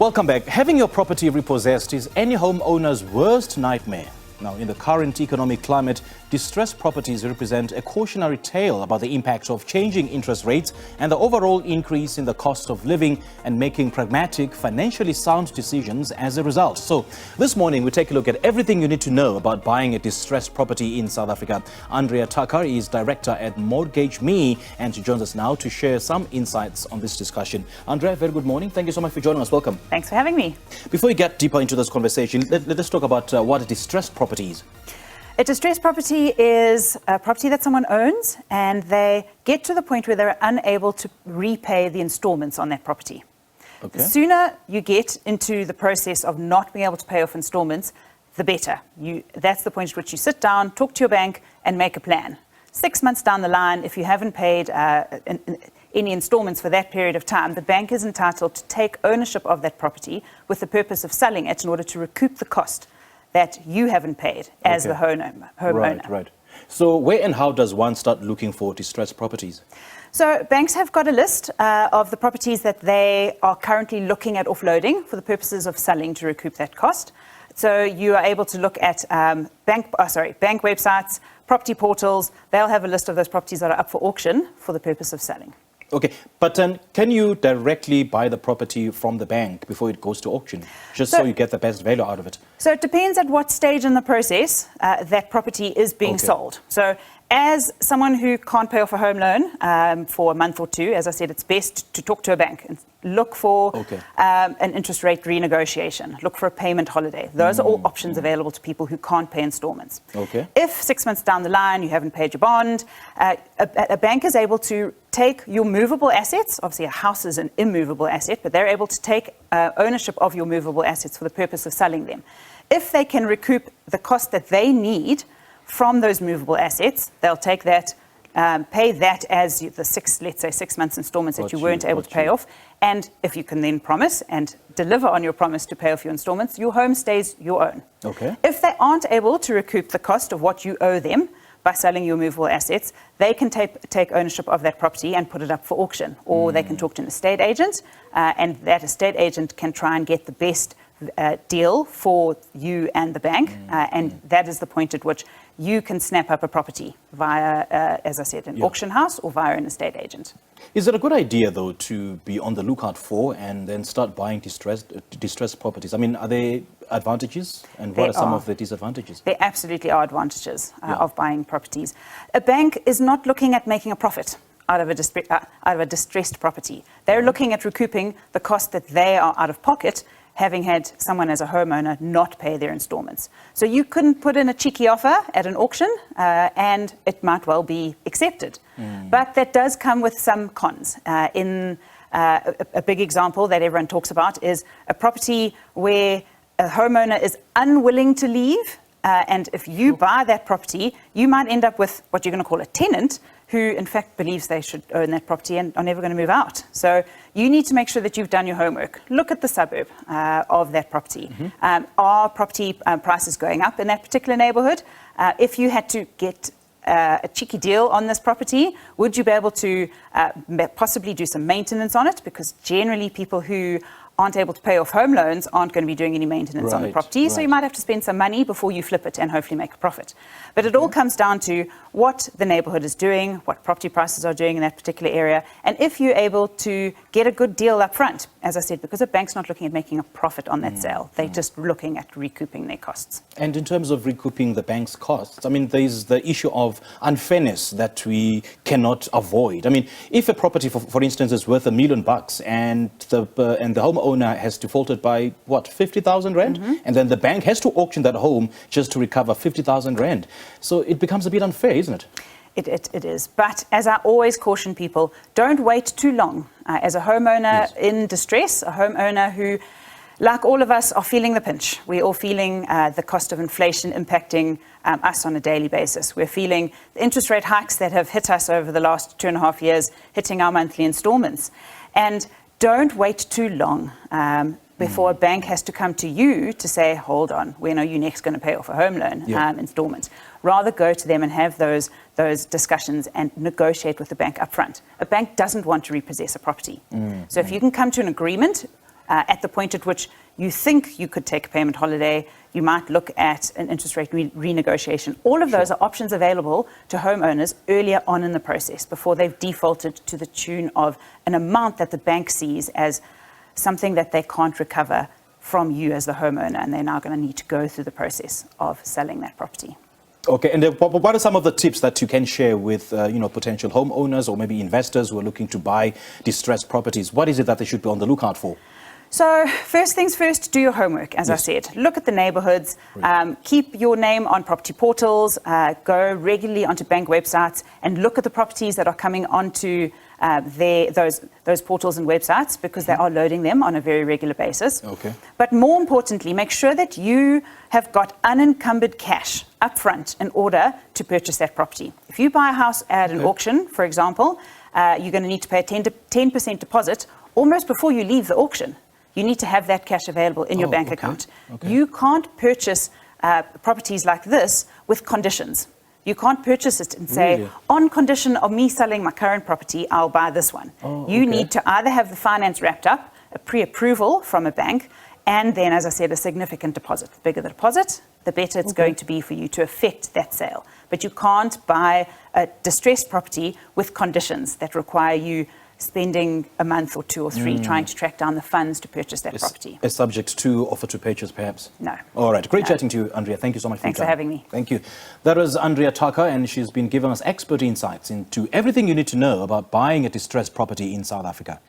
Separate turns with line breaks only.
Welcome back. Having your property repossessed is any homeowner's worst nightmare. Now, in the current economic climate, distressed properties represent a cautionary tale about the impact of changing interest rates and the overall increase in the cost of living and making pragmatic, financially sound decisions as a result. So, this morning we take a look at everything you need to know about buying a distressed property in South Africa. Andrea Tucker is director at Mortgage Me, and she joins us now to share some insights on this discussion. Andrea, very good morning. Thank you so much for joining us. Welcome.
Thanks for having me.
Before we get deeper into this conversation, let us talk about what a distressed property is.
A distressed property is a property that someone owns and they get to the point where they're unable to repay the installments on that property. Okay. The sooner you get into the process of not being able to pay off installments, the better. That's the point at which you sit down, talk to your bank and make a plan. 6 months down the line, if you haven't paid any installments for that period of time, the bank is entitled to take ownership of that property with the purpose of selling it in order to recoup the cost that you haven't paid as the homeowner.
Right. So where and how does one start looking for distressed properties?
So banks have got a list of the properties that they are currently looking at offloading for the purposes of selling to recoup that cost. So you are able to look at bank websites, property portals. They'll have a list of those properties that are up for auction for the purpose of selling.
Okay, but can you directly buy the property from the bank before it goes to auction, just so you get the best value out of it?
So it depends at what stage in the process that property is being sold. So as someone who can't pay off a home loan for a month or two, as I said, it's best to talk to a bank and look for an interest rate renegotiation, look for a payment holiday. Those are all options available to people who can't pay installments.
Okay.
If 6 months down the line you haven't paid your bond, a bank is able to take your movable assets. Obviously a house is an immovable asset, but they're able to take ownership of your movable assets for the purpose of selling them. If they can recoup the cost that they need from those movable assets, they'll take that, pay that as let's say 6 months installments that you weren't able to pay off. And if you can then promise and deliver on your promise to pay off your installments, your home stays your own.
Okay.
If they aren't able to recoup the cost of what you owe them by selling your movable assets, they can take ownership of that property and put it up for auction. Or they can talk to an estate agent, and that estate agent can try and get the best deal for you and the bank. And that is the point at which you can snap up a property via, as I said, an auction house or via an estate agent.
Is it a good idea, though, to be on the lookout for and then start buying distressed properties? I mean, are there advantages, and what are some of the disadvantages?
There absolutely are advantages of buying properties. A bank is not looking at making a profit out of a distressed property. They're looking at recouping the cost that they are out of pocket, having had someone as a homeowner not pay their installments. So you couldn't put in a cheeky offer at an auction and it might well be accepted. But that does come with some cons. A big example that everyone talks about is a property where a homeowner is unwilling to leave. And if you buy that property, you might end up with what you're going to call a tenant who in fact believes they should own that property and are never going to move out. So you need to make sure that you've done your homework. Look at the suburb of that property. Are property prices going up in that particular neighborhood? If you had to get a cheeky deal on this property, would you be able to possibly do some maintenance on it? Because generally people who aren't able to pay off home loans aren't going to be doing any maintenance on the property. So you might have to spend some money before you flip it and hopefully make a profit. But it all comes down to what the neighborhood is doing, what property prices are doing in that particular area, and if you're able to get a good deal up front. As I said, because a bank's not looking at making a profit on that sale, they're just looking at recouping their costs.
And in terms of recouping the bank's costs, I mean, there's the issue of unfairness that we cannot avoid. I mean, if a property, for instance, is worth $1 million and the homeowner has defaulted by, what, 50,000 rand? And then the bank has to auction that home just to recover 50,000 rand. So it becomes a bit unfair, isn't it?
It is. But as I always caution people, don't wait too long. As a homeowner in distress, a homeowner who, like all of us, are feeling the pinch. We're all feeling the cost of inflation impacting us on a daily basis. We're feeling the interest rate hikes that have hit us over the last 2.5 years, hitting our monthly installments. And don't wait too long before a bank has to come to you to say, hold on, when are you next going to pay off a home loan installment? Rather go to them and have those discussions and negotiate with the bank up front. A bank doesn't want to repossess a property. So if you can come to an agreement at the point at which you think you could take a payment holiday, you might look at an interest rate renegotiation. All of those are options available to homeowners earlier on in the process before they've defaulted to the tune of an amount that the bank sees as something that they can't recover from you as the homeowner, and they're now going to need to go through the process of selling that property.
Okay, and what are some of the tips that you can share with potential homeowners or maybe investors who are looking to buy distressed properties? What is it that they should be on the lookout for?
So first things first, do your homework, as I said. Look at the neighbourhoods, keep your name on property portals, go regularly onto bank websites and look at the properties that are coming onto those portals and websites, because they are loading them on a very regular basis.
Okay.
But more importantly, make sure that you have got unencumbered cash up front in order to purchase that property. If you buy a house at an auction, for example, you're going to need to pay a 10% deposit almost before you leave the auction. You need to have that cash available in your bank account.
Okay.
You can't purchase properties like this with conditions. You can't purchase it and say, on condition of me selling my current property, I'll buy this one. You need to either have the finance wrapped up, a pre-approval from a bank, and then, as I said, a significant deposit. The bigger the deposit, the better it's going to be for you to effect that sale. But you can't buy a distressed property with conditions that require you spending a month or 2 or 3 trying to track down the funds to purchase that property.
A subject to offer to purchase, perhaps?
No.
All right. Great chatting to you, Andrea. Thank you so much for your time.
Thanks for having me.
Thank you. That was Andrea Tucker, and she's been giving us expert insights into everything you need to know about buying a distressed property in South Africa.